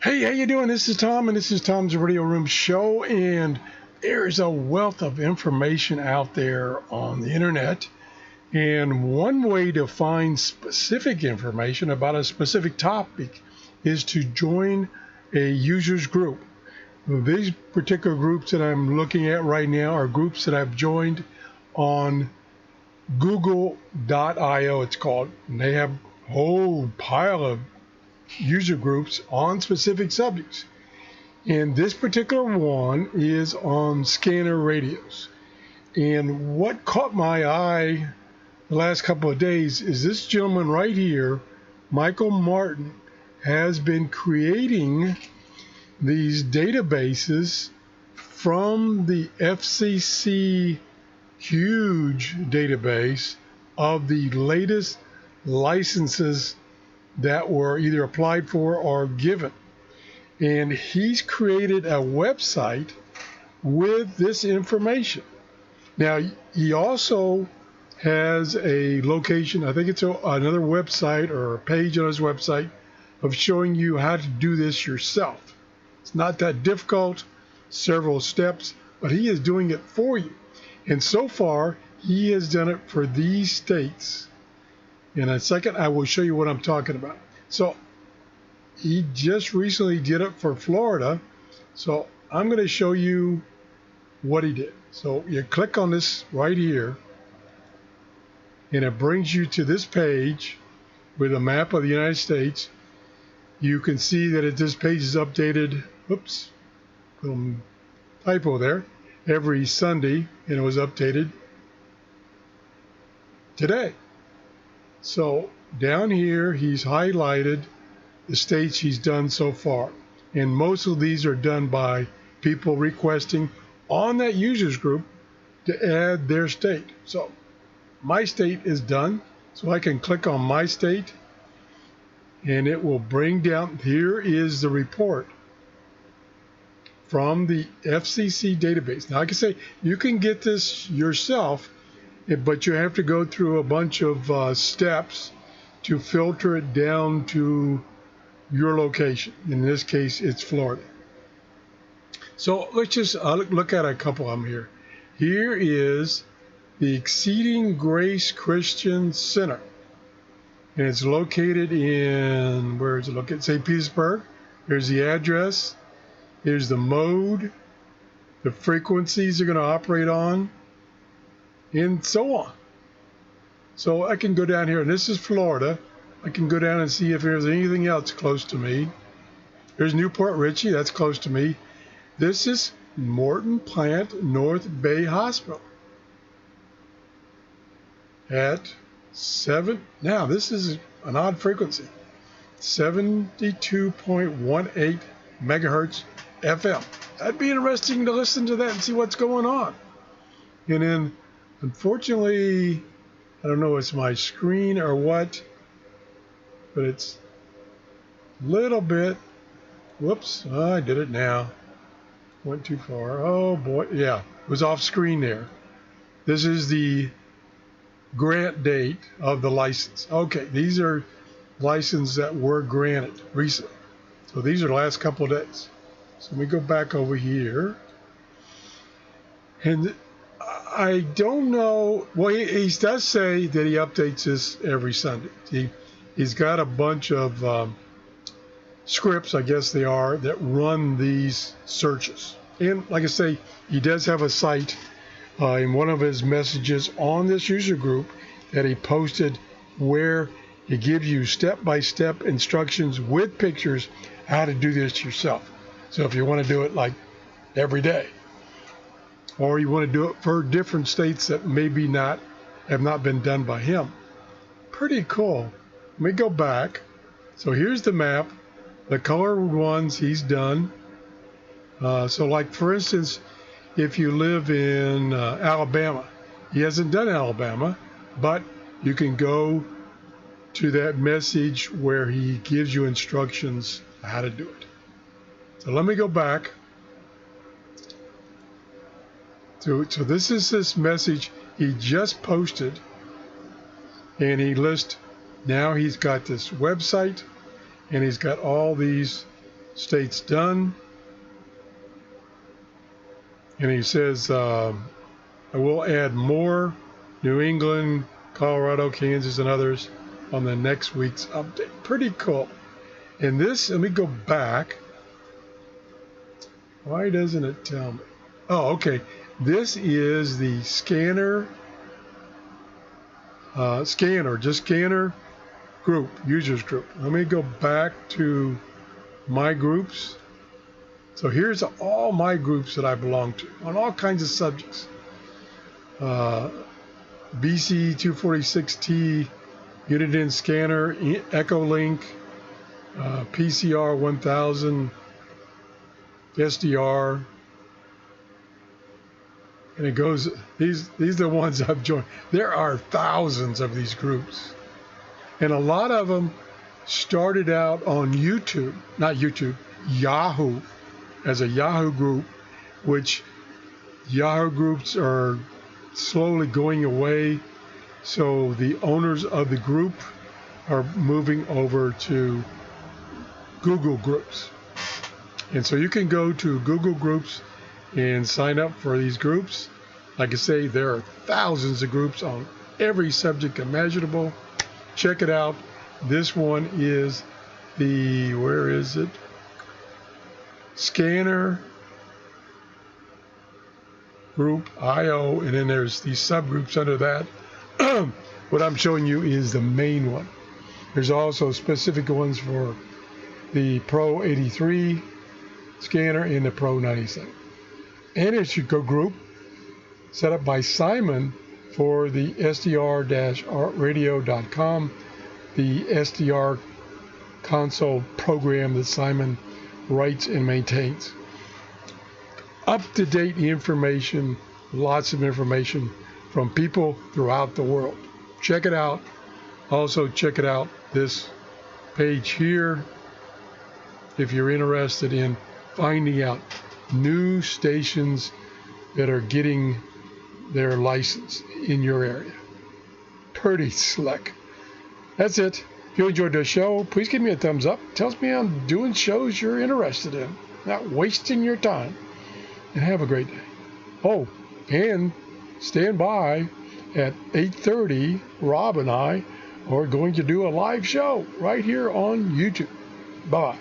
Hey, how you doing? This is Tom, and this is Tom's Radio Room Show, and there's a wealth of information out there on the internet, and one way to find specific information about a specific topic is to join a users group. These particular groups that I'm looking at right now are groups that I've joined on Google.io, it's called, and they have a whole pile of user groups on specific subjects. And this particular one is on scanner radios. And what caught my eye the last couple of days is this gentleman right here, Michael Martin, has been creating these databases from the FCC huge database of the latest licenses that were either applied for or given. And he's created a website with this information. Now, he also has a location, I think it's another website or a page on his website of showing you how to do this yourself. It's not that difficult, several steps, but he is doing it for you. And so far, he has done it for these states. In a second, I will show you what I'm talking about. So he just recently did it for Florida. So I'm going to show you what he did. So you click on this right here, and it brings you to this page with a map of the United States. You can see that this page is updated, oops, little typo there, every Sunday, and it was updated today. So down here, he's highlighted the states he's done so far. And most of these are done by people requesting on that users group to add their state. So my state is done. So I can click on my state and it will bring down, here is the report from the FCC database. Now, like I say, you can get this yourself, but you have to go through a bunch of steps to filter it down to your location. In this case, it's Florida. So let's just look at a couple of them here. Here is the Exceeding Grace Christian Center. And it's located in, where is it located? St. Petersburg. Here's the address. Here's the mode, the frequencies they're going to operate on, and so on. So I can go down here, and this is Florida. I can go down and see if there's anything else close to me. There's Newport Richey, that's close to me. This is Morton Plant North Bay Hospital at 7. Now this is an odd frequency, 72.18 megahertz FM. That'd be interesting to listen to that and see what's going on. And then, unfortunately, I don't know if it's my screen or what, but it's a little bit, whoops, I did it now. Went too far. Oh boy, yeah, it was off screen there. This is the grant date of the license. Okay, these are licenses that were granted recently. So these are the last couple of days. So let me go back over here. And I don't know, well, he does say that he updates this every Sunday. He's got a bunch of scripts, I guess they are, that run these searches. And like I say, he does have a site in one of his messages on this user group that he posted where he gives you step-by-step instructions with pictures how to do this yourself. So if you want to do it like every day, or you want to do it for different states that maybe have not been done by him. Pretty cool. Let me go back. So here's the map. The colored ones he's done. So like for instance, if you live in Alabama, he hasn't done Alabama, but you can go to that message where he gives you instructions how to do it. So let me go back. So this is this message he just posted, and he lists, now he's got this website, and he's got all these states done. And he says, I will add more New England, Colorado, Kansas, and others on the next week's update. Pretty cool. And this, let me go back. Why doesn't it tell me? Oh, okay. This is the scanner group, users group. Let me go back to my groups. So here's all my groups that I belong to on all kinds of subjects. BC 246T, Uniden scanner, Echolink, PCR 1000, SDR, and it goes, these are the ones I've joined. There are thousands of these groups, and a lot of them started out on YouTube, not YouTube, Yahoo, as a Yahoo group, which Yahoo groups are slowly going away, so the owners of the group are moving over to Google Groups. And so you can go to Google Groups and sign up for these groups. Like I say, there are thousands of groups on every subject imaginable. Check it out. This one is the, where is it? Scanner Group IO, and then there's these subgroups under that. What I'm showing you is the main one. There's also specific ones for the Pro 83 scanner and the Pro 97. And it's your group set up by Simon for the SDR-radio.com, the SDR console program that Simon writes and maintains. Up-to-date information, lots of information from people throughout the world. Check it out. Also check it out, this page here, if you're interested in finding out new stations that are getting their license in your area. Pretty slick. That's it. If you enjoyed the show, please give me a thumbs up. Tells me I'm doing shows you're interested in, not wasting your time. And have a great day. Oh, and stand by at 8:30. Rob and I are going to do a live show right here on YouTube. Bye-bye.